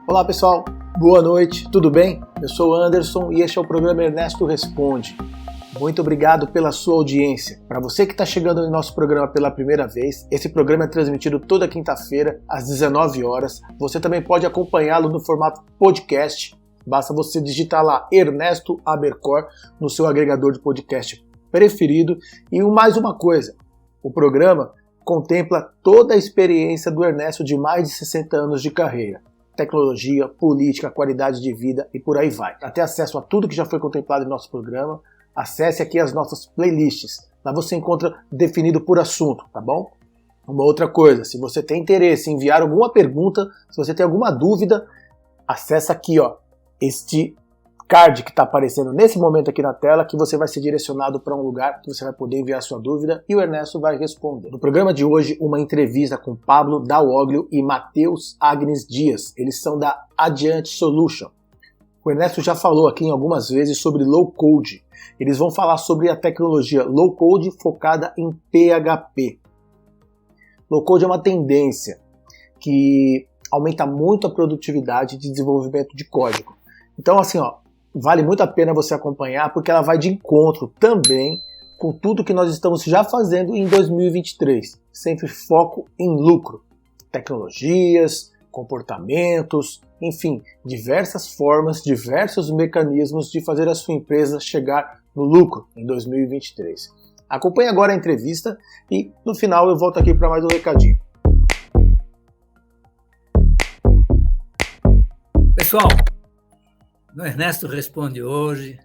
Olá pessoal, boa noite, tudo bem? Eu sou o Anderson e este é o programa Ernesto Responde. Muito obrigado pela sua audiência. Para você que está chegando no nosso programa pela primeira vez, esse programa é transmitido toda quinta-feira às 19 horas. Você também pode acompanhá-lo no formato podcast. Basta você digitar lá Ernesto Abercor no seu agregador de podcast preferido. E mais uma coisa, o programa contempla toda a experiência do Ernesto de mais de 60 anos de carreira. Tecnologia, política, qualidade de vida e por aí vai. Para ter acesso a tudo que já foi contemplado em nosso programa, acesse aqui as nossas playlists. Lá você encontra definido por assunto, tá bom? Uma outra coisa, se você tem interesse em enviar alguma pergunta, se você tem alguma dúvida, acessa aqui, ó, este card que está aparecendo nesse momento aqui na tela, que você vai ser direcionado para um lugar que você vai poder enviar sua dúvida e o Ernesto vai responder. No programa de hoje, uma entrevista com Pablo Daoglio e Matheus Agnes Dias. Eles são da Adiante Solution. O Ernesto já falou aqui algumas vezes sobre low code. Eles vão falar sobre a tecnologia low code focada em PHP. Low code é uma tendência que aumenta muito a produtividade de desenvolvimento de código. Então, assim, ó, vale muito a pena você acompanhar, porque ela vai de encontro também com tudo que nós estamos já fazendo em 2023. Sempre foco em lucro. Tecnologias, comportamentos, enfim, diversas formas, diversos mecanismos de fazer a sua empresa chegar no lucro em 2023. Acompanhe agora a entrevista e no final eu volto aqui para mais um recadinho. Pessoal, no Ernesto Responde hoje,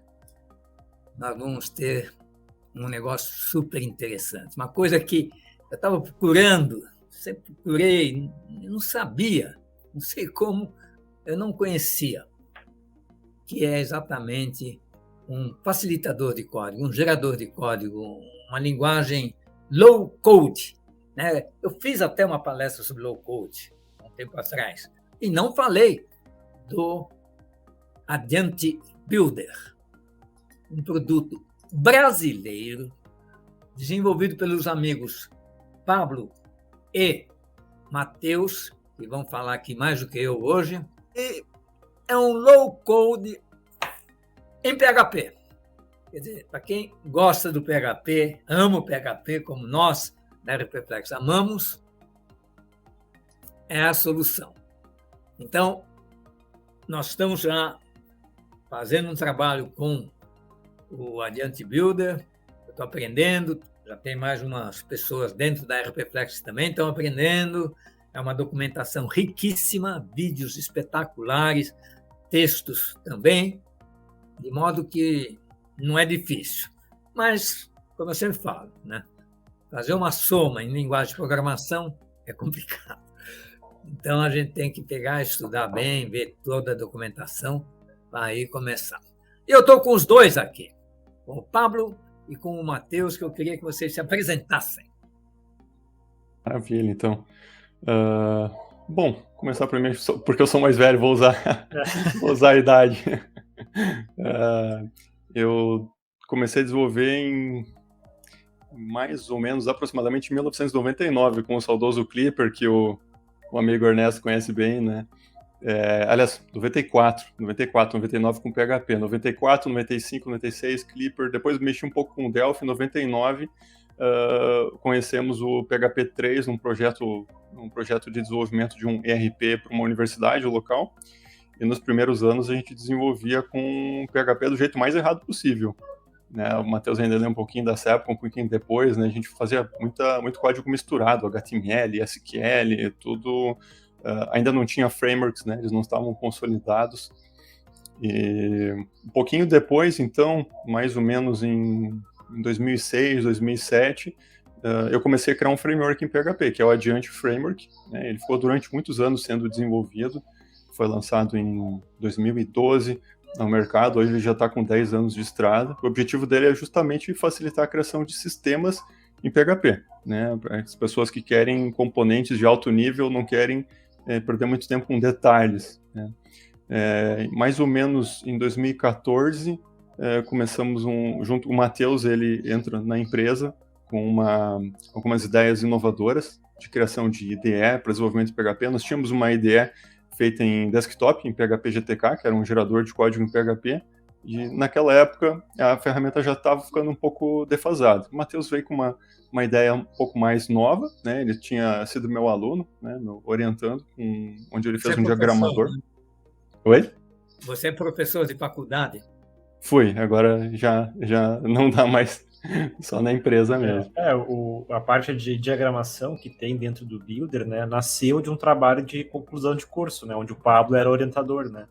nós vamos ter um negócio super interessante. Uma coisa que eu estava procurando, sempre procurei, não sabia, não sei como, eu não conhecia, que é exatamente um facilitador de código, um gerador de código, uma linguagem low code, né? Eu fiz até uma palestra sobre low code há um tempo atrás e não falei do Adiante Builder, um produto brasileiro desenvolvido pelos amigos Pablo e Matheus, que vão falar aqui mais do que eu hoje, e é um low code em PHP. Quer dizer, para quem gosta do PHP, ama o PHP, como nós da RPFlex amamos, é a solução. Então, nós estamos já fazendo um trabalho com o Adiante Builder, eu estou aprendendo, já tem mais umas pessoas dentro da RPFlex que também estão aprendendo, é uma documentação riquíssima, vídeos espetaculares, textos também, de modo que não é difícil. Mas, como eu sempre falo, né? Fazer uma soma em linguagem de programação é complicado. Então, a gente tem que pegar, estudar bem, ver toda a documentação para aí começar. E eu estou com os dois aqui, com o Pablo e com o Matheus, que eu queria que vocês se apresentassem. Maravilha, então. Bom, começar primeiro, porque eu sou mais velho, vou usar a idade. Eu comecei a desenvolver em mais ou menos, aproximadamente 1999, com o saudoso Clipper, que o amigo Ernesto conhece bem, né? Aliás, 94, 99 com PHP, 94, 95, 96, Clipper, depois mexi um pouco com o Delphi, 99, conhecemos o PHP 3, um projeto de desenvolvimento de um ERP para uma universidade local, e nos primeiros anos a gente desenvolvia com PHP do jeito mais errado possível. Né? O Matheus ainda lembra um pouquinho dessa época, um pouquinho depois, né? A gente fazia muito código misturado, HTML, SQL, tudo. Ainda não tinha frameworks, né? Eles não estavam consolidados. E um pouquinho depois, então, mais ou menos em 2006, 2007, eu comecei a criar um framework em PHP, que é o Adiante Framework, né? Ele ficou durante muitos anos sendo desenvolvido, foi lançado em 2012 no mercado, hoje ele já está com 10 anos de estrada. O objetivo dele é justamente facilitar a criação de sistemas em PHP, né? As pessoas que querem componentes de alto nível não querem perder muito tempo com detalhes, né? Mais ou menos em 2014, começamos junto com o Matheus, ele entra na empresa com algumas ideias inovadoras de criação de IDE para desenvolvimento de PHP. Nós tínhamos uma IDE feita em desktop, em PHP GTK, que era um gerador de código em PHP, e naquela época a ferramenta já estava ficando um pouco defasada. O Matheus veio com uma ideia um pouco mais nova, né? Ele tinha sido meu aluno, né, orientando, onde ele fez um diagramador. Né? Oi? Você é professor de faculdade? Fui, agora já não dá mais só na empresa mesmo. A parte de diagramação que tem dentro do Builder, né, nasceu de um trabalho de conclusão de curso, né, onde o Pablo era orientador, né.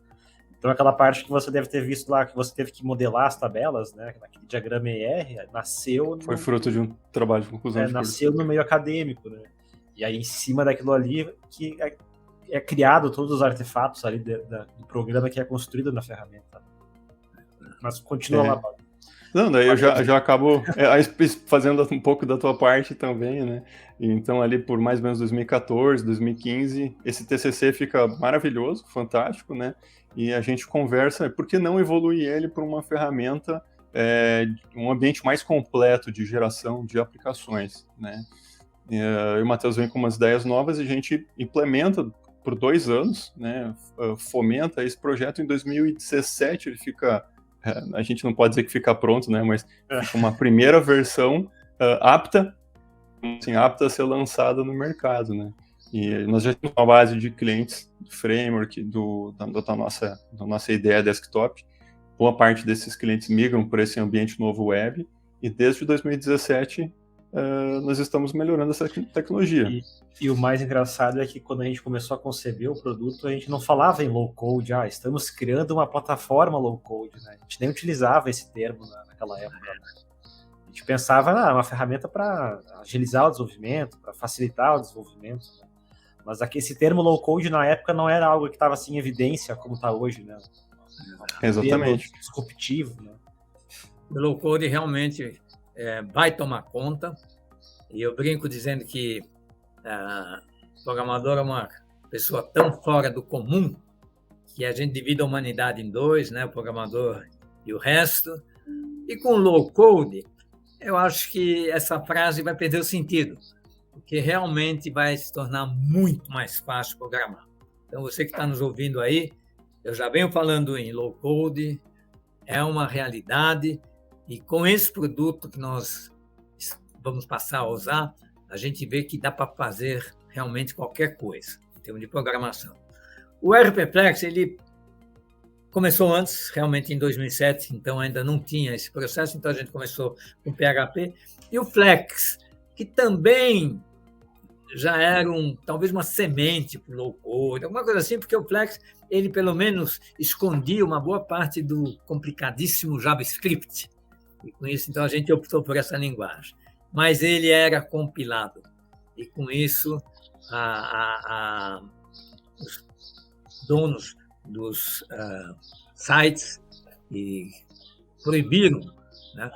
Então aquela parte que você deve ter visto lá, que você teve que modelar as tabelas, né, aquele diagrama ER, nasceu... Foi fruto de um trabalho de conclusão de curso. Nasceu no meio acadêmico, né. E aí em cima daquilo ali que é criado todos os artefatos ali do programa que é construído na ferramenta. Mas continua lá, Pablo. Não, daí eu já acabo fazendo um pouco da tua parte também, né? Então, ali por mais ou menos 2014, 2015, esse TCC fica maravilhoso, fantástico, né? E a gente conversa, por que não evoluir ele para uma ferramenta, um ambiente mais completo de geração de aplicações, né? E o Matheus vem com umas ideias novas e a gente implementa por 2 anos, né? Fomenta esse projeto. Em 2017 ele fica... a gente não pode dizer que fica pronto, né? Mas fica uma primeira versão apta a ser lançada no mercado, né? E nós já temos uma base de clientes do framework, da nossa ideia desktop. Boa parte desses clientes migram por esse ambiente novo web, e desde 2017 nós estamos melhorando essa tecnologia. E o mais engraçado é que quando a gente começou a conceber o produto, a gente não falava em low-code, estamos criando uma plataforma low-code, né? A gente nem utilizava esse termo naquela época. Né? A gente pensava, uma ferramenta para agilizar o desenvolvimento, para facilitar o desenvolvimento. Né? Mas esse termo low-code na época não era algo que estava assim, em evidência como está hoje, né? Exatamente. Disruptivo, né? O low-code realmente vai tomar conta, e eu brinco dizendo que o programador é uma pessoa tão fora do comum que a gente divide a humanidade em 2, né? O programador e o resto. E com low-code, eu acho que essa frase vai perder o sentido, porque realmente vai se tornar muito mais fácil programar. Então, você que está nos ouvindo aí, eu já venho falando em low-code, é uma realidade, e com esse produto que nós vamos passar a usar, a gente vê que dá para fazer realmente qualquer coisa, em termos de programação. O RPFlex, ele começou antes, realmente em 2007, então ainda não tinha esse processo, então a gente começou com PHP. E o Flex, que também já era talvez uma semente para o low-code, alguma coisa assim, porque o Flex, ele pelo menos escondia uma boa parte do complicadíssimo JavaScript. E com isso, então, a gente optou por essa linguagem. Mas ele era compilado. E com isso, os donos dos sites proibiram, né,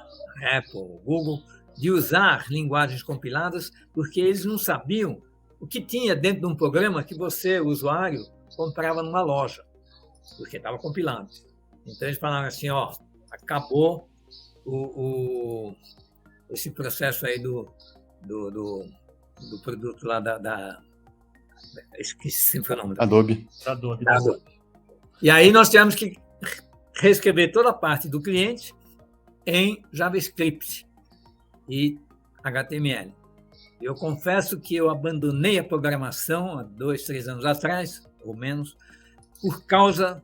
Apple, Google, de usar linguagens compiladas, porque eles não sabiam o que tinha dentro de um programa que você, usuário, comprava numa loja, porque estava compilado. Então, eles falaram assim, acabou esse processo aí do produto lá esqueci sempre o nome. Adobe. E aí nós tivemos que reescrever toda a parte do cliente em JavaScript e HTML. Eu confesso que eu abandonei a programação há 2, 3 anos atrás, ou menos, por causa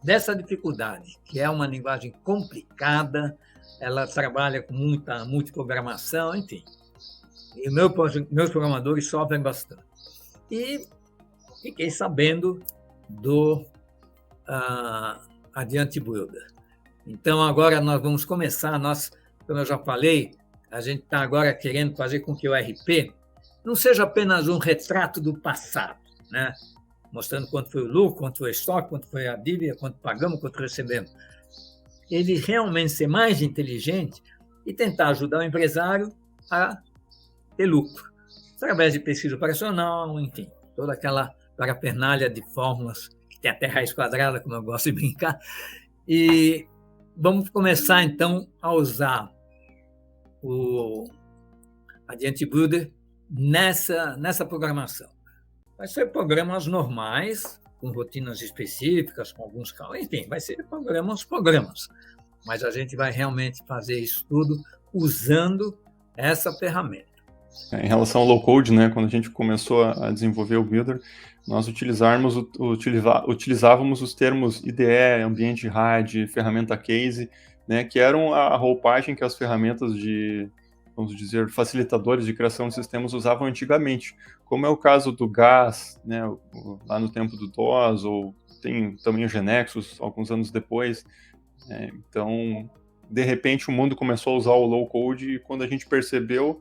dessa dificuldade, que é uma linguagem complicada, ela trabalha com muita multiprogramação, enfim. E meus programadores sofrem bastante. E fiquei sabendo do Adiante Builder. Então, agora nós vamos começar, como eu já falei, a gente está agora querendo fazer com que o RP não seja apenas um retrato do passado, né? Mostrando quanto foi o lucro, quanto foi o estoque, quanto foi a dívida, quanto pagamos, quanto recebemos. Ele realmente ser mais inteligente e tentar ajudar o empresário a ter lucro, através de pesquisa operacional, enfim, toda aquela parafernália de fórmulas que tem até raiz quadrada, como eu gosto de brincar. E vamos começar, então, a usar o Adiante Builder nessa programação. Vai ser programas normais, com rotinas específicas, com alguns carros, enfim, vai ser programas. Mas a gente vai realmente fazer isso tudo usando essa ferramenta. Em relação ao low-code, né, quando a gente começou a desenvolver o Builder, nós utilizávamos os termos IDE, ambiente RAD, ferramenta case, né, que eram a roupagem que as ferramentas de, vamos dizer, facilitadores de criação de sistemas usavam antigamente, como é o caso do GAS, né, lá no tempo do DOS, ou tem também o GNexus, alguns anos depois. Então, de repente, o mundo começou a usar o low-code e quando a gente percebeu,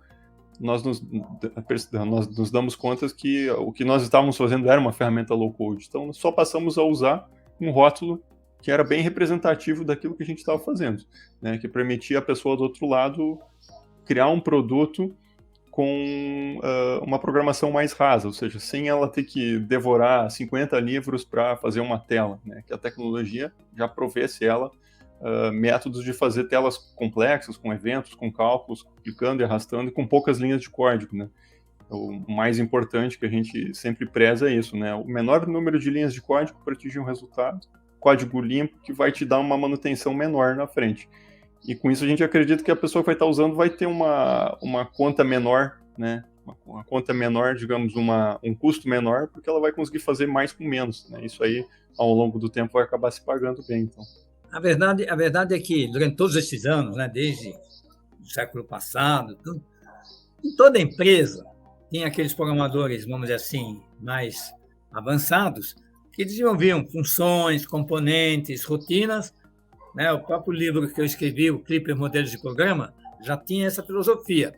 nós nos damos conta que o que nós estávamos fazendo era uma ferramenta low-code. Então, só passamos a usar um rótulo que era bem representativo daquilo que a gente estava fazendo, né? Que permitia a pessoa do outro lado criar um produto com uma programação mais rasa, ou seja, sem ela ter que devorar 50 livros para fazer uma tela, né? Que a tecnologia já provesse ela métodos de fazer telas complexas, com eventos, com cálculos, clicando e arrastando, e com poucas linhas de código, né? O mais importante que a gente sempre preza é isso, né? O menor número de linhas de código para atingir um resultado, código limpo, que vai te dar uma manutenção menor na frente. E com isso a gente acredita que a pessoa que vai estar usando vai ter uma conta menor, né? Uma conta menor, digamos, um custo menor, porque ela vai conseguir fazer mais com menos, né? Isso aí, ao longo do tempo, vai acabar se pagando bem, então. A verdade é que, durante todos esses anos, né, desde o século passado, em toda empresa, tem aqueles programadores, vamos dizer assim, mais avançados, que desenvolviam funções, componentes, rotinas, né? O próprio livro que eu escrevi, o Clipper Modelos de Programa, já tinha essa filosofia.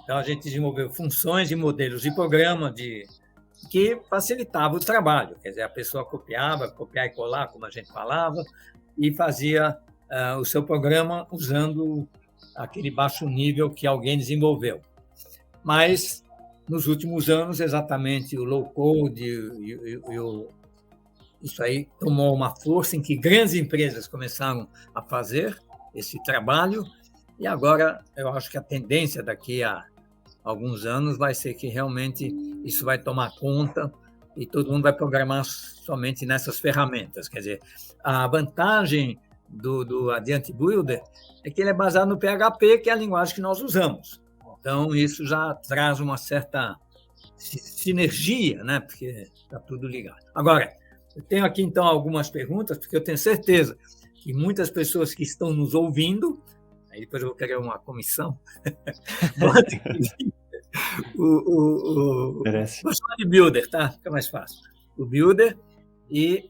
Então, a gente desenvolveu funções e modelos de programa que facilitava o trabalho. Quer dizer, a pessoa copiar e colar, como a gente falava, e fazia o seu programa usando aquele baixo nível que alguém desenvolveu. Mas, nos últimos anos, exatamente o low-code isso aí tomou uma força em que grandes empresas começaram a fazer esse trabalho, e agora eu acho que a tendência daqui a alguns anos vai ser que realmente isso vai tomar conta e todo mundo vai programar somente nessas ferramentas. Quer dizer, a vantagem do Adiante Builder é que ele é baseado no PHP, que é a linguagem que nós usamos. Então, isso já traz uma certa sinergia, né? Porque está tudo ligado. Agora, eu tenho aqui, então, algumas perguntas, porque eu tenho certeza que muitas pessoas que estão nos ouvindo, aí depois eu vou querer uma comissão, vou chamar de Builder, tá? Fica mais fácil. O Builder, e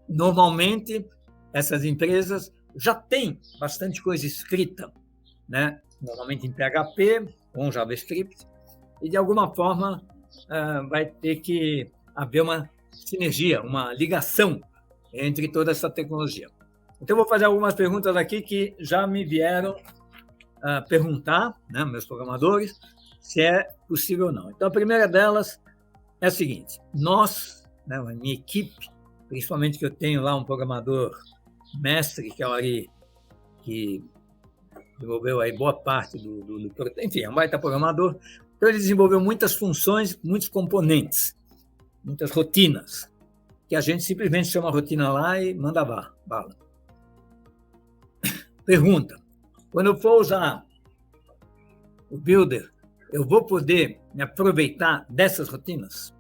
normalmente essas empresas já têm bastante coisa escrita, né? Normalmente em PHP, com JavaScript, e de alguma forma vai ter que haver uma sinergia, uma ligação entre toda essa tecnologia. Então, eu vou fazer algumas perguntas aqui que já me vieram perguntar, né, meus programadores, se é possível ou não. Então, a primeira delas é a seguinte: nós, né, a minha equipe, principalmente que eu tenho lá um programador mestre, que é o Ari, que desenvolveu aí boa parte do enfim, é um baita programador. Então, ele desenvolveu muitas funções, muitos componentes, muitas rotinas, que a gente simplesmente chama a rotina lá e manda bala. Pergunta: quando eu for usar o Builder, eu vou poder me aproveitar dessas rotinas?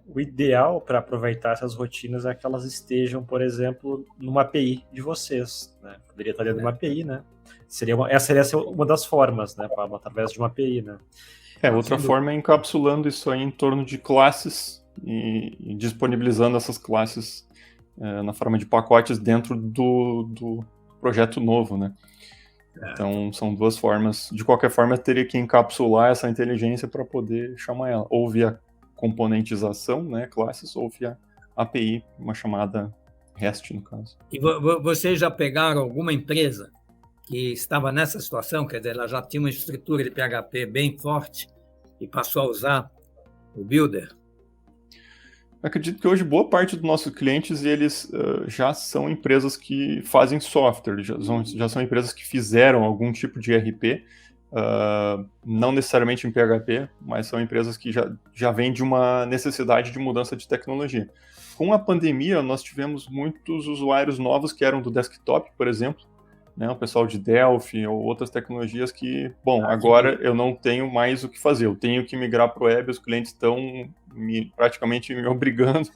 O ideal para aproveitar essas rotinas é que elas estejam, por exemplo, numa API de vocês, né? Poderia estar dentro de uma API, né? Essa seria uma das formas, né? Através de uma API, né? Outra forma é encapsulando isso aí em torno de classes e disponibilizando essas classes na forma de pacotes dentro do projeto novo, né? Então, são duas formas. De qualquer forma, eu teria que encapsular essa inteligência para poder chamar ela, ou via componentização, né, classes, ou via API, uma chamada REST, no caso. E vocês já pegaram alguma empresa que estava nessa situação, quer dizer, ela já tinha uma estrutura de PHP bem forte e passou a usar o Builder? Acredito que hoje boa parte dos nossos clientes eles já são empresas que fazem software, já são empresas que fizeram algum tipo de ERP, não necessariamente em PHP, mas são empresas que já vêm de uma necessidade de mudança de tecnologia. Com a pandemia, nós tivemos muitos usuários novos que eram do desktop, por exemplo, né, o pessoal de Delphi ou outras tecnologias que, bom, agora eu não tenho mais o que fazer, eu tenho que migrar para o web, os clientes estão praticamente me obrigando,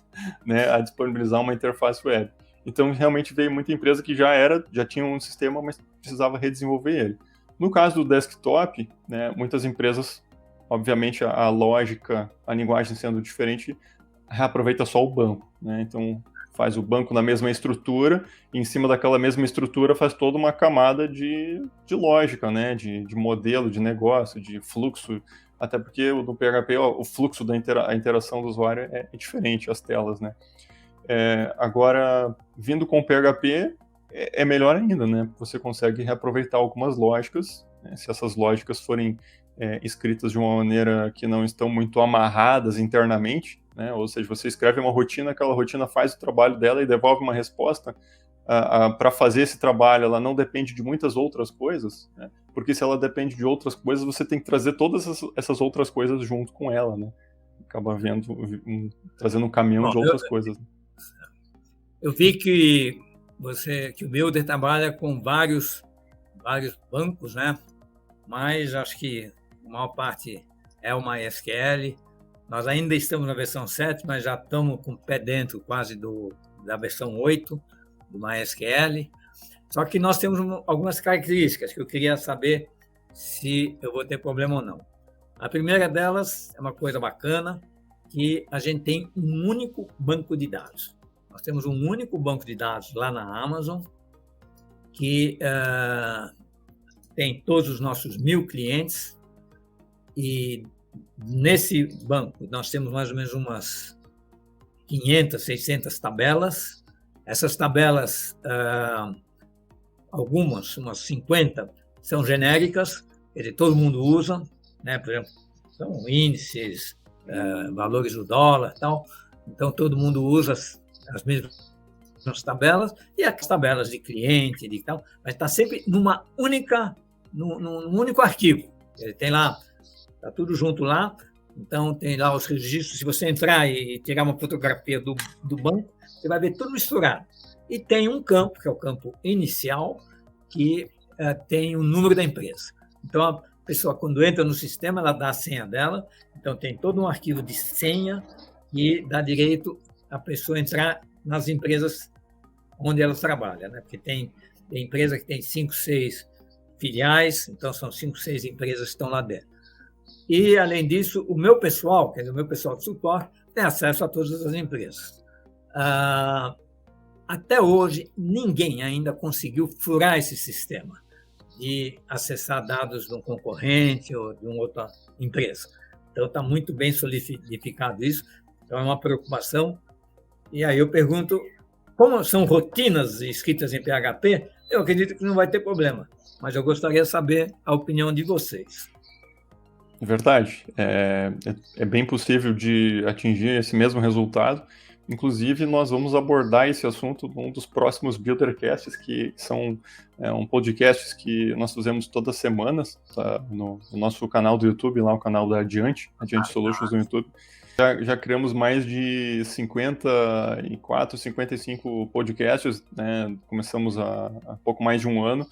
né, a disponibilizar uma interface web. Então, realmente veio muita empresa que já tinha um sistema, mas precisava redesenvolver ele. No caso do desktop, né, muitas empresas, obviamente a lógica, a linguagem sendo diferente, reaproveita só o banco, né? Então faz o banco na mesma estrutura, e em cima daquela mesma estrutura faz toda uma camada de lógica, né? De modelo, de negócio, de fluxo, até porque no PHP o fluxo a interação do usuário é diferente, as telas, né? Agora, vindo com o PHP, é melhor ainda, né? Você consegue reaproveitar algumas lógicas, né? Se essas lógicas forem escritas de uma maneira que não estão muito amarradas internamente, né? Ou seja, você escreve uma rotina, aquela rotina faz o trabalho dela e devolve uma resposta. Para fazer esse trabalho, ela não depende de muitas outras coisas, né? Porque se ela depende de outras coisas, você tem que trazer todas essas outras coisas junto com ela, né? Acaba trazendo um caminhão de outras coisas. Eu vi que o Builder trabalha com vários bancos, né? Mas acho que a maior parte é o MySQL. Nós ainda estamos na versão 7, mas já estamos com o pé dentro quase da versão 8 do MySQL. Só que nós temos algumas características que eu queria saber se eu vou ter problema ou não. A primeira delas é uma coisa bacana, que a gente tem um único banco de dados. Nós temos um único banco de dados lá na Amazon, que tem todos os nossos 1.000 clientes, e nesse banco nós temos mais ou menos umas 500, 600 tabelas. Essas tabelas, algumas, umas 50, são genéricas, quer dizer, todo mundo usa, né? Por exemplo, são índices, valores do dólar e tal. Então, todo mundo usa as mesmas tabelas, e as tabelas de cliente e tal, mas está sempre num único arquivo. Ele tem lá, está tudo junto lá, então tem lá os registros. Se você entrar e tirar uma fotografia do banco, você vai ver tudo misturado. E tem um campo, que é o campo inicial, que tem o número da empresa. Então, a pessoa, quando entra no sistema, ela dá a senha dela, então tem todo um arquivo de senha que dá direito a pessoa entrar nas empresas onde ela trabalha, né? Porque tem empresa que tem 5, 6 filiais, então são 5, 6 empresas que estão lá dentro. E, além disso, o meu pessoal, quer dizer, o meu pessoal de suporte, tem acesso a todas as empresas. Até hoje, ninguém ainda conseguiu furar esse sistema de acessar dados de um concorrente ou de uma outra empresa. Então, está muito bem solidificado isso, então é uma preocupação. E aí eu pergunto, como são rotinas escritas em PHP, eu acredito que não vai ter problema, mas eu gostaria de saber a opinião de vocês. Verdade. É bem possível de atingir esse mesmo resultado. Inclusive, nós vamos abordar esse assunto num dos próximos Buildercasts, que são podcasts que nós fazemos todas as semanas, tá? No nosso canal do YouTube, lá o canal da Adiante Solutions no YouTube. Já criamos mais de 54, 55 podcasts, né? Começamos há pouco mais de um ano,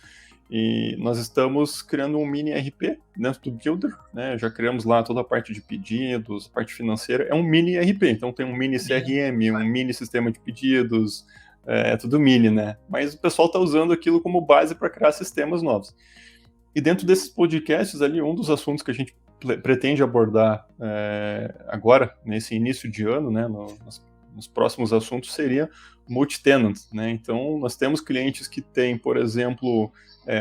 e nós estamos criando um mini RP dentro do Builder, né? Já criamos lá toda a parte de pedidos, a parte financeira, é um mini RP, então tem um mini CRM, um mini sistema de pedidos, tudo mini, né? Mas o pessoal está usando aquilo como base para criar sistemas novos. E dentro desses podcasts ali, um dos assuntos que a gente pretende abordar agora, nesse início de ano, né, nos próximos assuntos, seria multi-tenant, né? Então, nós temos clientes que têm, por exemplo,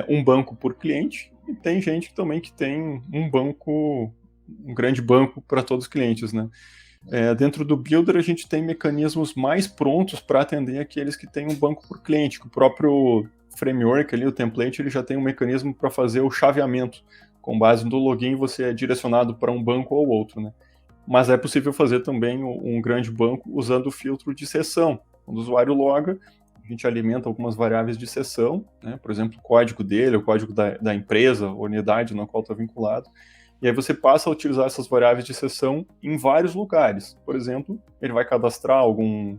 um banco por cliente, e tem gente também que tem um grande banco para todos os clientes, né? Dentro do Builder, a gente tem mecanismos mais prontos para atender aqueles que têm um banco por cliente, que o próprio framework ali, o template, ele já tem um mecanismo para fazer o chaveamento. Com base no login, você é direcionado para um banco ou outro, né? Mas é possível fazer também um grande banco usando o filtro de sessão. Quando o usuário loga, a gente alimenta algumas variáveis de seção, né? Por exemplo, o código dele, o código da empresa, unidade na qual está vinculado. E aí você passa a utilizar essas variáveis de seção em vários lugares. Por exemplo, ele vai cadastrar um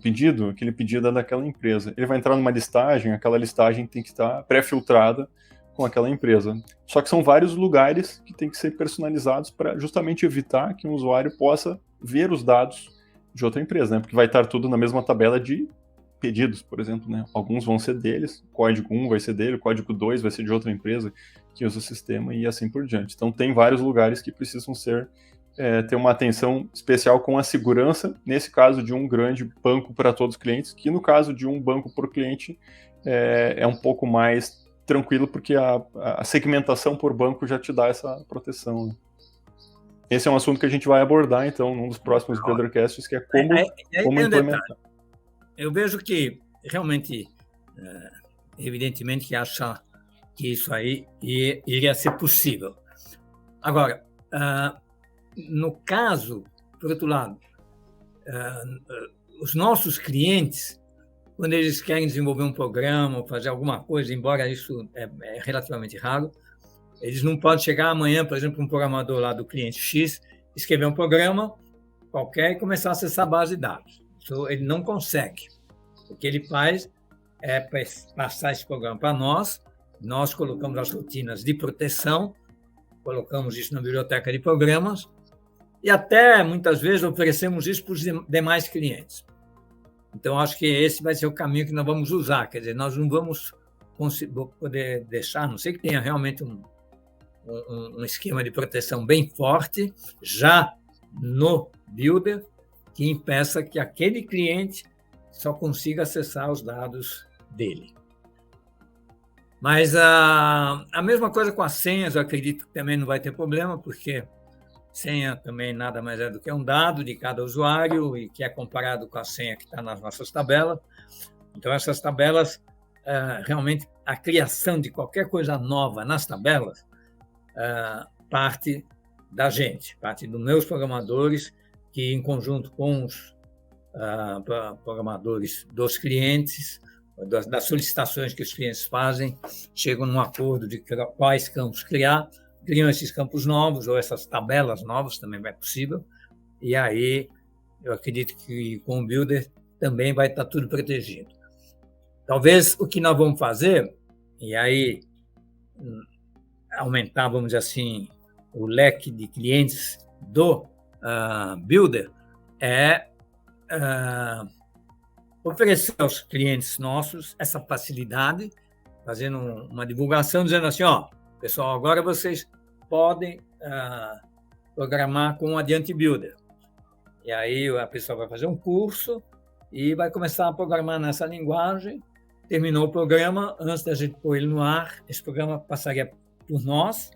pedido, aquele pedido é daquela empresa. Ele vai entrar numa listagem, aquela listagem tem que estar pré-filtrada com aquela empresa. Só que são vários lugares que tem que ser personalizados para justamente evitar que um usuário possa ver os dados de outra empresa, né? Porque vai estar tudo na mesma tabela de pedidos, por exemplo, né? Alguns vão ser deles, o código 1 vai ser dele, o código 2 vai ser de outra empresa que usa o sistema e assim por diante. Então tem vários lugares que precisam ter uma atenção especial com a segurança, nesse caso de um grande banco para todos os clientes, que no caso de um banco por cliente é um pouco mais tranquilo, porque a segmentação por banco já te dá essa proteção, né? Esse é um assunto que a gente vai abordar, então, num dos próximos Buildercasts, que é como implementar. Eu vejo que, realmente, evidentemente, que acha que isso aí iria ser possível. Agora, no caso, por outro lado, os nossos clientes, quando eles querem desenvolver um programa ou fazer alguma coisa, embora isso é relativamente raro, eles não podem chegar amanhã, por exemplo, um programador lá do cliente X, escrever um programa qualquer e começar a acessar a base de dados. Isso ele não consegue. O que ele faz é passar esse programa para nós colocamos as rotinas de proteção, colocamos isso na biblioteca de programas e até, muitas vezes, oferecemos isso para os demais clientes. Então, acho que esse vai ser o caminho que nós vamos usar. Quer dizer, nós não vamos poder deixar, a não sei que tenha realmente um esquema de proteção bem forte, já no Builder, que impeça que aquele cliente só consiga acessar os dados dele. Mas a mesma coisa com as senhas, eu acredito que também não vai ter problema, porque senha também nada mais é do que um dado de cada usuário e que é comparado com a senha que está nas nossas tabelas. Então, essas tabelas, realmente, a criação de qualquer coisa nova nas tabelas parte da gente, parte dos meus programadores, que, em conjunto com os programadores dos clientes, das solicitações que os clientes fazem, chegam num acordo de quais campos criam esses campos novos, ou essas tabelas novas, também é possível, e aí eu acredito que com o Builder também vai estar tudo protegido. Talvez o que nós vamos fazer, e aí aumentar, vamos dizer assim, o leque de clientes do Builder, é oferecer aos clientes nossos essa facilidade, fazendo uma divulgação, dizendo assim, pessoal, agora vocês podem programar com o Adiante Builder. E aí a pessoa vai fazer um curso e vai começar a programar nessa linguagem. Terminou o programa, antes da gente pôr ele no ar, esse programa passaria por nós,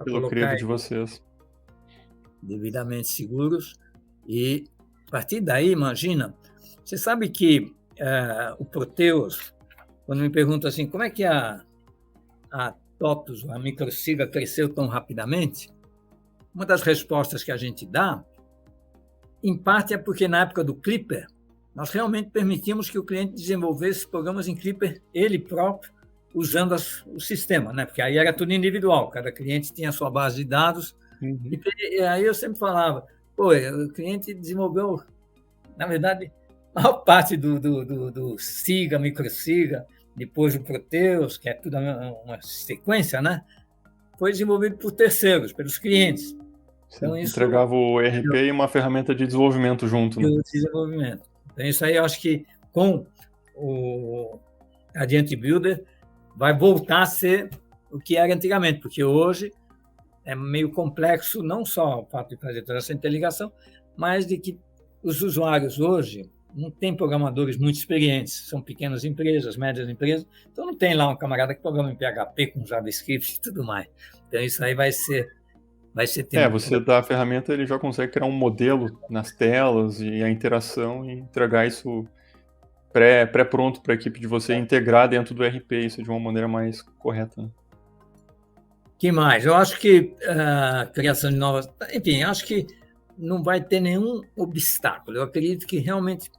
pelo crivo de vocês, devidamente seguros. E a partir daí, imagina, você sabe que o Proteus, quando me pergunta assim, como é que a TOTUS, a microsiga, cresceu tão rapidamente, uma das respostas que a gente dá, em parte, é porque na época do Clipper, nós realmente permitimos que o cliente desenvolvesse programas em Clipper, ele próprio, usando o sistema, né? Porque aí era tudo individual, cada cliente tinha a sua base de dados. Uhum. E aí eu sempre falava, o cliente desenvolveu, na verdade, a maior parte do Siga, microsiga, depois o Proteus, que é tudo uma sequência, né? Foi desenvolvido por terceiros, pelos clientes. Então, isso entregava o ERP e uma ferramenta de desenvolvimento junto, né? Desenvolvimento. Então, isso aí eu acho que com o Adiante Builder vai voltar a ser o que era antigamente, porque hoje é meio complexo, não só o fato de fazer toda essa interligação, mas de que os usuários hoje não têm programadores muito experientes, são pequenas empresas, médias empresas, então não tem lá um camarada que programa em PHP com JavaScript e tudo mais. Então isso aí vai ser você dá a ferramenta, ele já consegue criar um modelo nas telas e a interação e entregar isso pré-pronto para a equipe de você integrar dentro do ERP, isso de uma maneira mais correta, né? Que mais? Eu acho que a criação de novas... Enfim, acho que não vai ter nenhum obstáculo. Eu acredito que realmente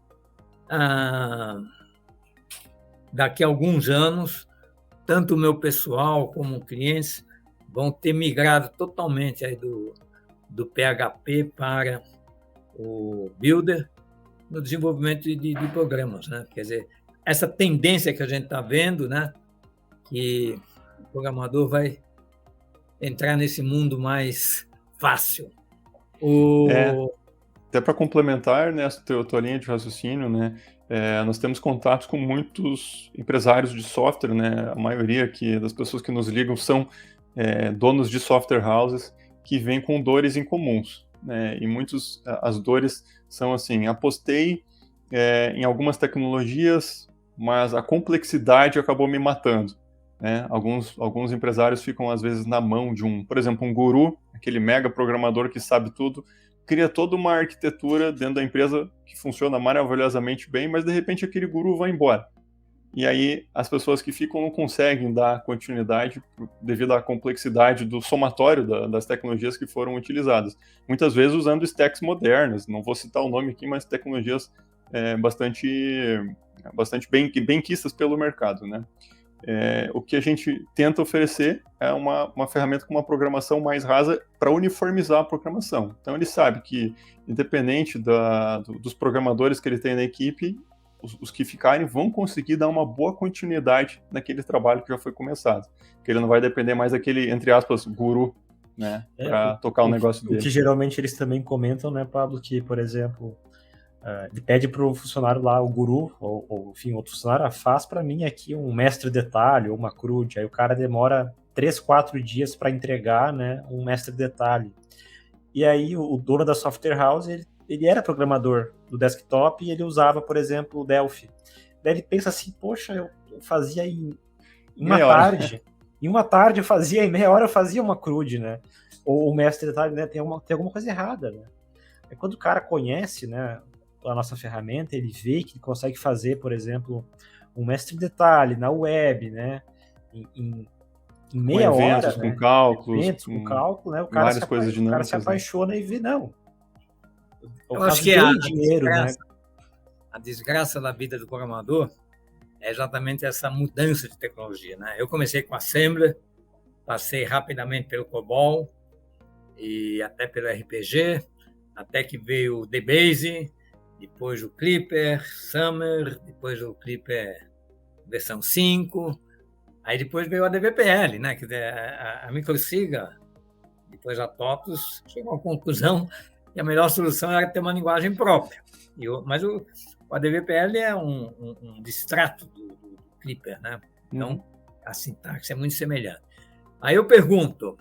daqui a alguns anos, tanto o meu pessoal como clientes vão ter migrado totalmente aí do PHP para o Builder no desenvolvimento de programas, né? Quer dizer, essa tendência que a gente está vendo, né? Que o programador vai entrar nesse mundo mais fácil. Até para complementar, né, tua linha de raciocínio, né, nós temos contatos com muitos empresários de software, né, a maioria das pessoas que nos ligam são donos de software houses que vêm com dores incomuns, né, e as dores são assim, apostei em algumas tecnologias, mas a complexidade acabou me matando, né, alguns empresários ficam às vezes na mão de por exemplo, um guru, aquele mega programador que sabe tudo, cria toda uma arquitetura dentro da empresa que funciona maravilhosamente bem, mas de repente aquele guru vai embora. E aí as pessoas que ficam não conseguem dar continuidade devido à complexidade do somatório das tecnologias que foram utilizadas. Muitas vezes usando stacks modernas, não vou citar o nome aqui, mas tecnologias bastante bem quistas pelo mercado, né? O que a gente tenta oferecer é uma ferramenta com uma programação mais rasa para uniformizar a programação. Então ele sabe que, independente dos programadores que ele tem na equipe, os que ficarem vão conseguir dar uma boa continuidade naquele trabalho que já foi começado. Que ele não vai depender mais daquele, entre aspas, guru, né, para tocar o negócio dele. O que geralmente eles também comentam, né, Pablo, que, por exemplo, ele pede para o funcionário lá, o guru, ou enfim, outro funcionário, faz para mim aqui um mestre detalhe ou uma CRUD. Aí o cara demora 3, 4 dias para entregar, né, um mestre detalhe. E aí o dono da software house, ele era programador do desktop e ele usava, por exemplo, o Delphi. Daí ele pensa assim, poxa, eu fazia em uma tarde. Em uma tarde eu fazia, em meia hora eu fazia uma CRUD, né? Ou o mestre detalhe, né, tem alguma coisa errada, né? É quando o cara conhece, né, a nossa ferramenta, ele vê que ele consegue fazer, por exemplo, um mestre detalhe na web, né, em meia com hora, eventos, né, com cálculos, com cálculo, né, o cara se apaixona e vê, não. Eu acho que a desgraça da vida do programador é exatamente essa mudança de tecnologia, né? Eu comecei com Assembler, passei rapidamente pelo COBOL e até pelo RPG, até que veio o DBase, depois o Clipper Summer, depois o Clipper versão 5, aí depois veio a DVPL, né? Quer dizer, a Microsiga, depois a TOTUS, chegou à conclusão que a melhor solução era ter uma linguagem própria. Mas o ADVPL é um distrato do Clipper, né? Então, a sintaxe é muito semelhante. Aí eu pergunto,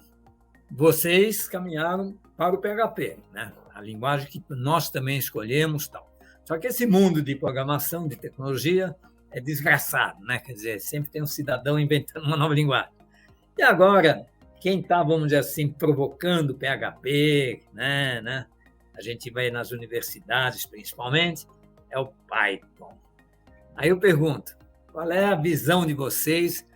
vocês caminharam para o PHP, né? A linguagem que nós também escolhemos, tal. Só que esse mundo de programação, de tecnologia, é desgraçado, né? Quer dizer, sempre tem um cidadão inventando uma nova linguagem. E agora, quem está, vamos dizer assim, provocando o PHP, né? A gente vai nas universidades, principalmente, é o Python. Aí eu pergunto, qual é a visão de vocês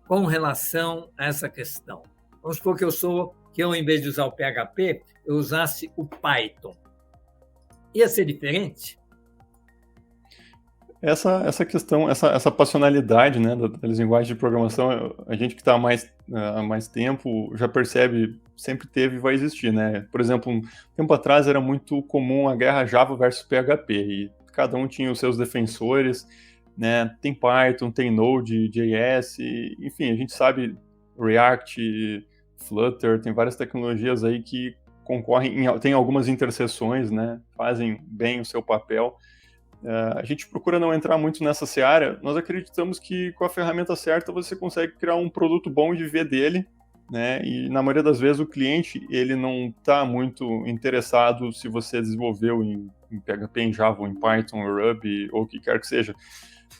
com relação a essa questão? Vamos supor que eu, em vez de usar o PHP, eu usasse o Python. Ia ser diferente? Essa questão, essa passionalidade, né, das linguagens de programação, a gente que está há mais tempo já percebe, sempre teve e vai existir, né? Por exemplo, um tempo atrás era muito comum a guerra Java versus PHP, e cada um tinha os seus defensores, né? Tem Python, tem Node.js, enfim, a gente sabe React, Flutter, tem várias tecnologias aí que concorrem, tem algumas interseções, né? Fazem bem o seu papel. A gente procura não entrar muito nessa seara. Nós acreditamos que com a ferramenta certa você consegue criar um produto bom e viver dele, né? E na maioria das vezes o cliente ele não está muito interessado se você desenvolveu em PHP, em Java, ou em Python, ou Ruby, ou o que quer que seja.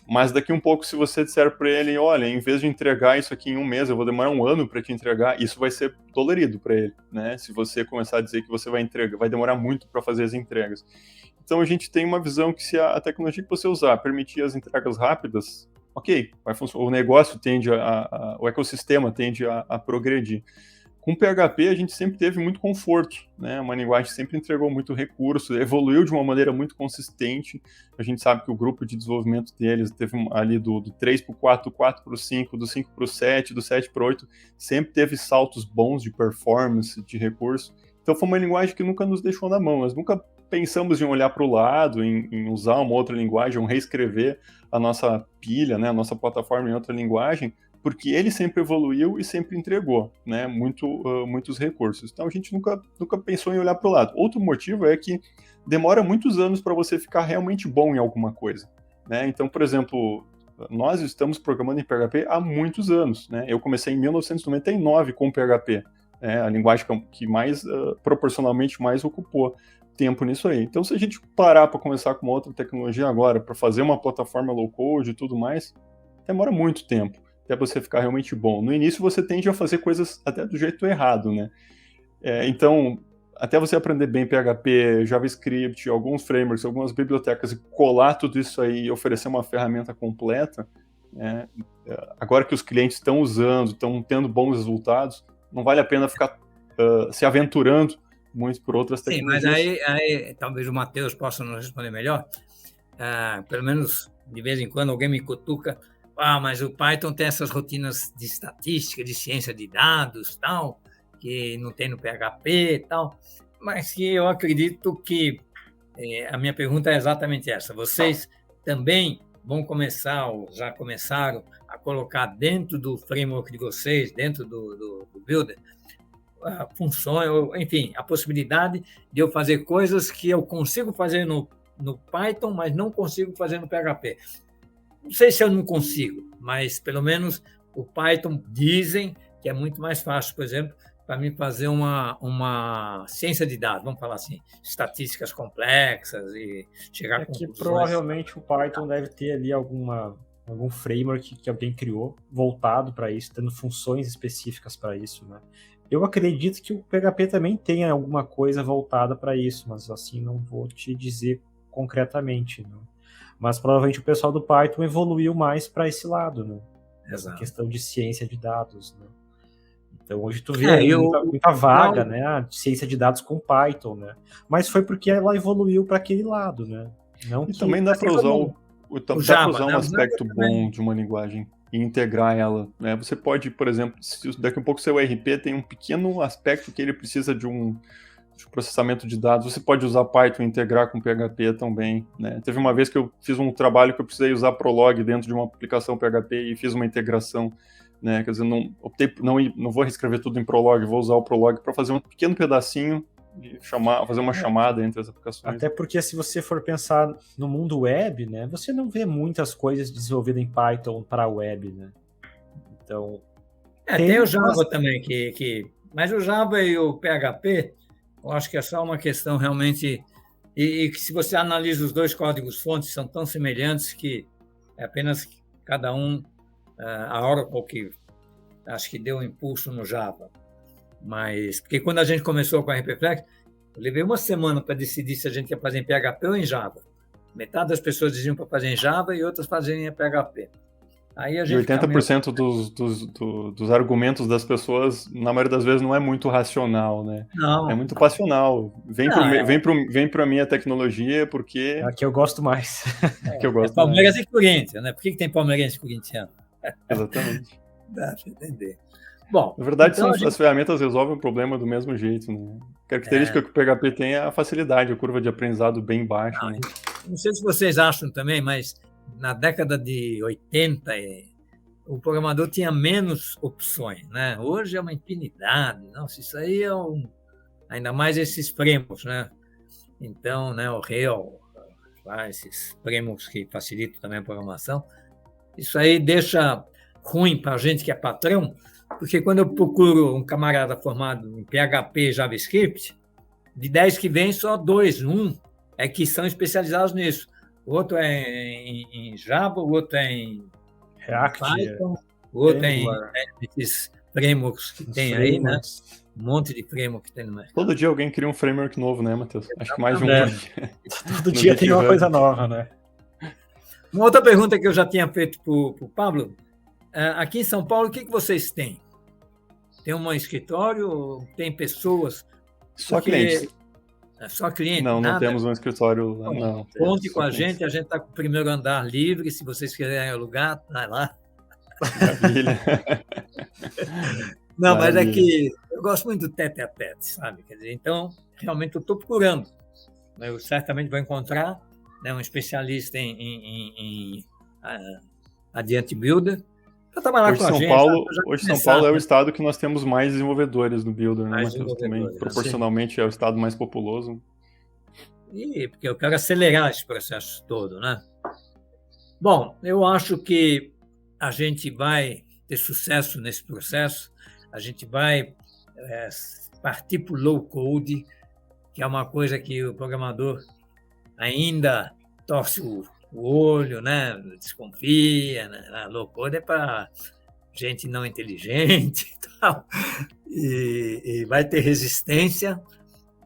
Mas daqui um pouco, se você disser para ele, olha, em vez de entregar isso aqui em um mês, eu vou demorar um ano para te entregar, isso vai ser dolorido para ele, né? Se você começar a dizer que você vai demorar muito para fazer as entregas. Então a gente tem uma visão que se a tecnologia que você usar permitir as entregas rápidas, ok, vai funcionar. O negócio tende o ecossistema tende a progredir. Com PHP, a gente sempre teve muito conforto, né? Uma linguagem que sempre entregou muito recurso, evoluiu de uma maneira muito consistente. A gente sabe que o grupo de desenvolvimento deles teve ali do 3 para o 4, do 4 para o 5, do 5 para o 7, do 7 para o 8, sempre teve saltos bons de performance, de recurso. Então foi uma linguagem que nunca nos deixou na mão, nós nunca pensamos em olhar para o lado, em usar uma outra linguagem, ou reescrever a nossa pilha, né, a nossa plataforma em outra linguagem, porque ele sempre evoluiu e sempre entregou, né, muitos recursos. Então a gente nunca pensou em olhar para o lado. Outro motivo é que demora muitos anos para você ficar realmente bom em alguma coisa, né? Então, por exemplo, nós estamos programando em PHP há muitos anos, né? Eu comecei em 1999 com PHP, a linguagem que mais, proporcionalmente mais ocupou tempo nisso aí. Então, se a gente parar para começar com uma outra tecnologia agora, para fazer uma plataforma low-code e tudo mais, demora muito tempo até você ficar realmente bom. No início, você tende a fazer coisas até do jeito errado, né? Então, até você aprender bem PHP, JavaScript, alguns frameworks, algumas bibliotecas, e colar tudo isso aí e oferecer uma ferramenta completa, agora que os clientes estão usando, estão tendo bons resultados, não vale a pena ficar se aventurando muito por outras tecnologias. Sim, mas aí talvez o Matheus possa nos responder melhor. Pelo menos, de vez em quando, alguém me cutuca. Mas o Python tem essas rotinas de estatística, de ciência de dados, tal, que não tem no PHP e tal. Mas que eu acredito que a minha pergunta é exatamente essa. Vocês também vão começar, ou já começaram, a colocar dentro do framework de vocês, dentro do Builder, funções, enfim, a possibilidade de eu fazer coisas que eu consigo fazer no Python, mas não consigo fazer no PHP. Não sei se eu não consigo, mas pelo menos o Python dizem que é muito mais fácil, por exemplo, para mim fazer uma ciência de dados, vamos falar assim, estatísticas complexas e chegar a conclusões. Provavelmente o Python deve ter ali algum framework que alguém criou voltado para isso, tendo funções específicas para isso, né? Eu acredito que o PHP também tenha alguma coisa voltada para isso, mas assim não vou te dizer concretamente, né? Mas provavelmente o pessoal do Python evoluiu mais para esse lado, né? Essa questão de ciência de dados, né? Então hoje tu vê muita vaga, né? De ciência de dados com Python, né? Mas foi porque ela evoluiu para aquele lado, né? Não e também dá para usar um aspecto bom de uma linguagem e integrar ela, né? Você pode, por exemplo, se daqui a pouco seu ERP tem um pequeno aspecto que ele precisa de processamento de dados, você pode usar Python e integrar com PHP também, né? Teve uma vez que eu fiz um trabalho que eu precisei usar Prolog dentro de uma aplicação PHP e fiz uma integração, né? Quer dizer, não vou reescrever tudo em Prolog, vou usar o Prolog para fazer um pequeno pedacinho e fazer uma chamada entre as aplicações. Até porque se você for pensar no mundo web, né, você não vê muitas coisas desenvolvidas em Python para a web, né? Então... tem o Java também, mas o Java e o PHP, eu acho que é só uma questão realmente... E que se você analisa os dois códigos-fontes, são tão semelhantes que é apenas cada um... A Oracle que acho que deu um impulso no Java. Mas, porque quando a gente começou com a RPFlex, eu levei uma semana para decidir se a gente ia fazer em PHP ou em Java. Metade das pessoas diziam para fazer em Java e outras fazerem em PHP. Aí a gente 80% dos argumentos das pessoas, na maioria das vezes, não é muito racional, né? Não. É muito passional. Vem para mim a tecnologia porque... É a que eu gosto mais. Que eu gosto Palmeiras e Corinthians, né? Por que tem palmeirense e corintiano? Exatamente. Dá para entender. Bom, na verdade, então as ferramentas resolvem o problema do mesmo jeito, né? A característica que o PHP tem é a facilidade, a curva de aprendizado bem baixa. Né? Não sei se vocês acham também, mas na década de 80, o programador tinha menos opções, né? Hoje é uma infinidade. Nossa, isso aí é ainda mais esses frameworks, né? Então, né, o Rail, esses frameworks que facilitam também a programação, isso aí deixa ruim para a gente que é patrão, porque quando eu procuro um camarada formado em PHP e JavaScript, de 10 que vem, só 2, 1 é que são especializados nisso. O outro é em Java, o outro é em React, Python, o outro é em esses frameworks que tem aí, né? Um monte de framework que tem no mercado. Todo dia alguém cria um framework novo, né, Matheus? Acho que mais de um por dia. Todo dia tem uma coisa nova, né? Uma outra pergunta que eu já tinha feito para o Pablo. Aqui em São Paulo, o que vocês têm? Tem um escritório? Tem pessoas? Só Porque clientes. é só cliente, Não nada? temos um escritório lá, Bom, não. conte Só com a clientes. gente está com o primeiro andar livre, se vocês quiserem alugar, vai lá. Maravilha. Não, mas é Maravilha. que eu gosto muito do tete a tete, sabe? Quer dizer, então, realmente eu estou procurando. Eu certamente vou encontrar, né, um especialista em Adiante Builder para trabalhar com a gente. Hoje São Paulo é o estado que nós temos mais desenvolvedores no Builder, né, Mais Matheus? Também, desenvolvedores, proporcionalmente, é o estado mais populoso. E porque eu quero acelerar esse processo todo, né? Bom, eu acho que a gente vai ter sucesso nesse processo, a gente vai partir para o low code, que é uma coisa que o programador ainda torce o olho, né? Desconfia, né? Low code é para gente não inteligente e tal, e vai ter resistência,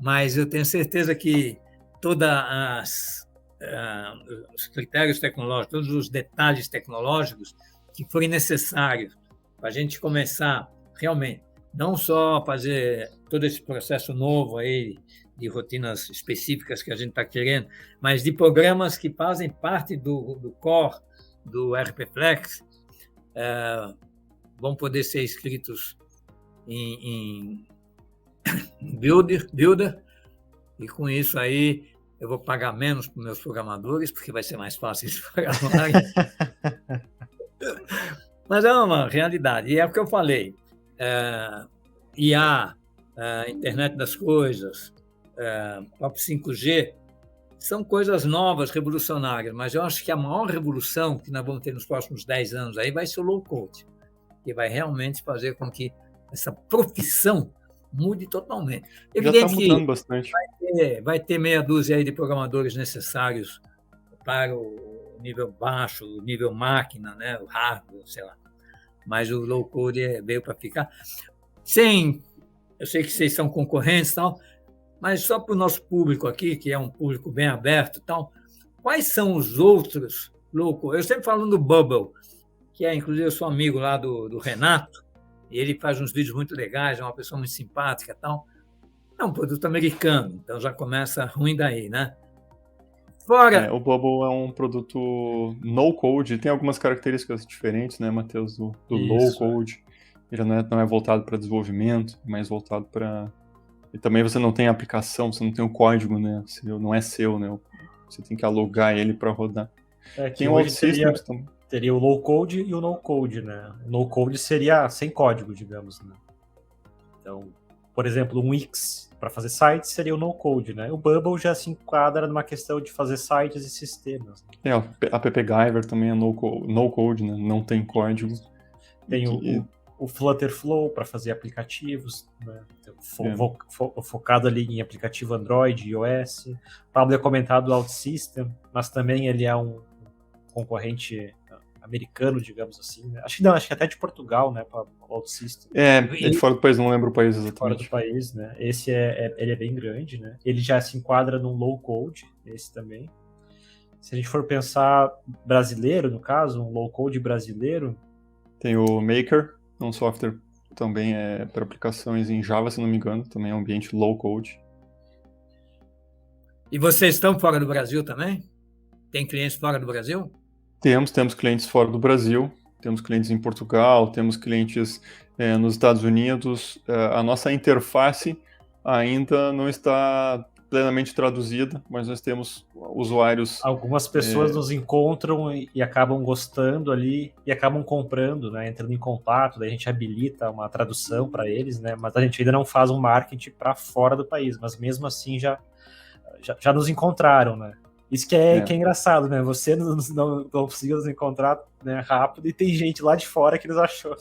mas eu tenho certeza que todos os critérios tecnológicos, todos os detalhes tecnológicos que forem necessários para a gente começar realmente, não só fazer todo esse processo novo aí de rotinas específicas que a gente está querendo, mas de programas que fazem parte do core do RP Flex, vão poder ser escritos em Builder, e com isso aí eu vou pagar menos para os meus programadores, porque vai ser mais fácil eles programarem. Mas é uma realidade, e é o que eu falei. IA, internet das coisas, próprio 5G, são coisas novas, revolucionárias, mas eu acho que a maior revolução que nós vamos ter nos próximos 10 anos aí vai ser o low-code, que vai realmente fazer com que essa profissão mude totalmente. Evidente já está mudando bastante. Vai ter meia dúzia aí de programadores necessários para o nível baixo, o nível máquina, né, o hardware, sei lá. Mas o low-code veio para ficar. Eu sei que vocês são concorrentes e tal, mas só para o nosso público aqui, que é um público bem aberto e tal, quais são os outros low-code? Eu sempre falo do Bubble, que inclusive eu sou amigo lá do Renato, e ele faz uns vídeos muito legais, é uma pessoa muito simpática e tal. É um produto americano, então já começa ruim daí, né? Fora... o Bubble é um produto no-code, tem algumas características diferentes, né, Matheus, do low-code. Ele não é voltado para desenvolvimento, mas voltado para... E também você não tem a aplicação, você não tem o código, né? Não é seu, né? Você tem que alugar ele para rodar. Tem o OutSystems também. Teria o low-code e o no-code, né? O no-code seria sem código, digamos, né? Então, por exemplo, um Wix para fazer sites seria o no-code, né? O Bubble já se enquadra numa questão de fazer sites e sistemas. Né? A PPGyver também é no-code, né? Não tem código. Tem o Flutterflow para fazer aplicativos, né? Focado ali em aplicativo Android, iOS. O Pablo é comentado do OutSystem, mas também ele é um concorrente americano, digamos assim. Né? Acho que até de Portugal, né? Para o OutSystem. É de fora do país, não lembro o país exatamente. Fora do país, né? Esse ele é bem grande, né? Ele já se enquadra num low code, esse também. Se a gente for pensar brasileiro, no caso, um low code brasileiro. Tem o Maker, um software também para aplicações em Java, se não me engano, também é um ambiente low code. E vocês estão fora do Brasil também? Tem clientes fora do Brasil? Temos clientes fora do Brasil, temos clientes em Portugal, temos clientes nos Estados Unidos. A nossa interface ainda não está plenamente traduzida, mas nós temos usuários... Algumas pessoas nos encontram e acabam gostando ali e acabam comprando, né, entrando em contato, daí a gente habilita uma tradução para eles, né, mas a gente ainda não faz um marketing para fora do país, mas mesmo assim já nos encontraram, né. Isso que é engraçado, né? Você não conseguiu nos encontrar, né, rápido e tem gente lá de fora que nos achou.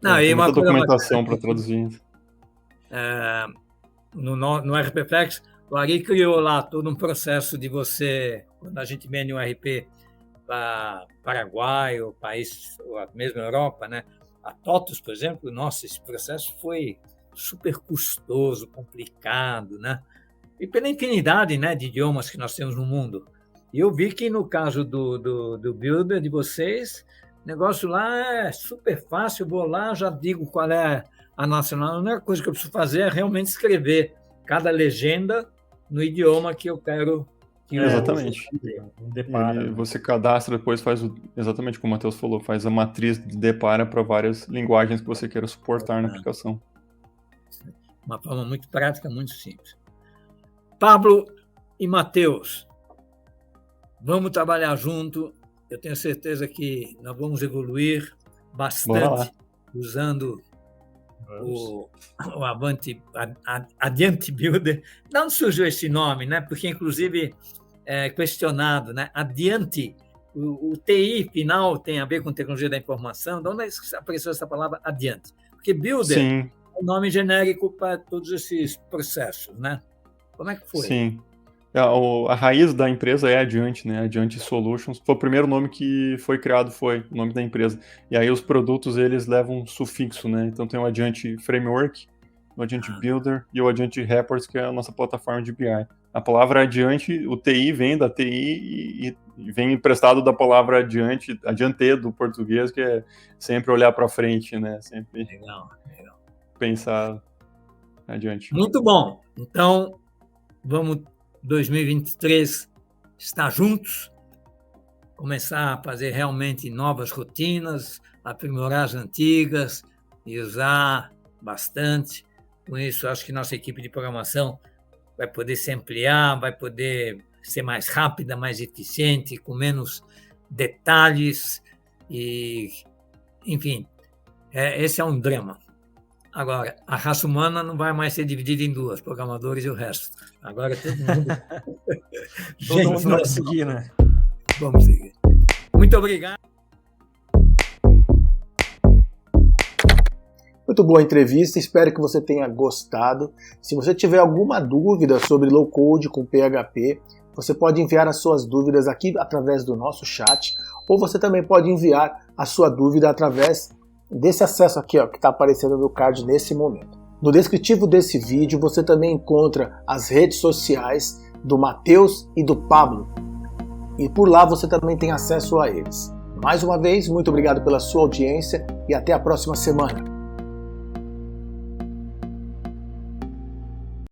Não, tem muita documentação para traduzir. No RP Flex, o Ari criou lá todo um processo de você, quando a gente vende um RP para Paraguai, ou país, ou a mesma Europa, né? A TOTUS, por exemplo, nossa, esse processo foi super custoso, complicado, né? E pela infinidade, né, de idiomas que nós temos no mundo. E eu vi que no caso do Builder de vocês, O negócio lá é super fácil, eu vou lá, já digo qual é a nacional. A única coisa que eu preciso fazer é realmente escrever cada legenda no idioma que eu quero. Exatamente. Depara, você cadastra, depois faz exatamente como o Matheus falou, faz a matriz de depara para várias linguagens que você queira suportar na aplicação. Uma forma muito prática, muito simples. Pablo e Matheus, vamos trabalhar junto. Eu tenho certeza que nós vamos evoluir bastante usando o Adiante Builder. De onde surgiu esse nome, né? Porque, inclusive, é questionado, né? Adiante, o TI final tem a ver com tecnologia da informação. De onde apareceu essa palavra adiante? Porque Builder Sim. é um nome genérico para todos esses processos, né? Como é que foi? Sim. A raiz da empresa é Adiante, né? Adiante Solutions. Foi o primeiro nome que foi criado, foi o nome da empresa. E aí os produtos, eles levam um sufixo, né? Então tem o Adiante Framework, o Adiante Builder e o Adiante Reports, que é a nossa plataforma de BI. A palavra adiante, o TI vem da TI e vem emprestado da palavra adiante, adiante do português, que é sempre olhar para frente, né? Sempre legal. Pensar adiante. Muito bom. Então, vamos 2023 estar juntos, começar a fazer realmente novas rotinas, aprimorar as antigas e usar bastante. Com isso, acho que nossa equipe de programação vai poder se ampliar, vai poder ser mais rápida, mais eficiente, com menos detalhes e, enfim, esse é um drama. Agora, a raça humana não vai mais ser dividida em duas, programadores e o resto. Agora todo mundo... Todo mundo vai seguir, né? Vamos seguir. Muito obrigado. Muito boa a entrevista, espero que você tenha gostado. Se você tiver alguma dúvida sobre low code com PHP, você pode enviar as suas dúvidas aqui através do nosso chat, ou você também pode enviar a sua dúvida através desse acesso aqui, ó, que está aparecendo no card nesse momento. No descritivo desse vídeo você também encontra as redes sociais do Matheus e do Pablo, e por lá você também tem acesso a eles. Mais uma vez, muito obrigado pela sua audiência e até a próxima semana.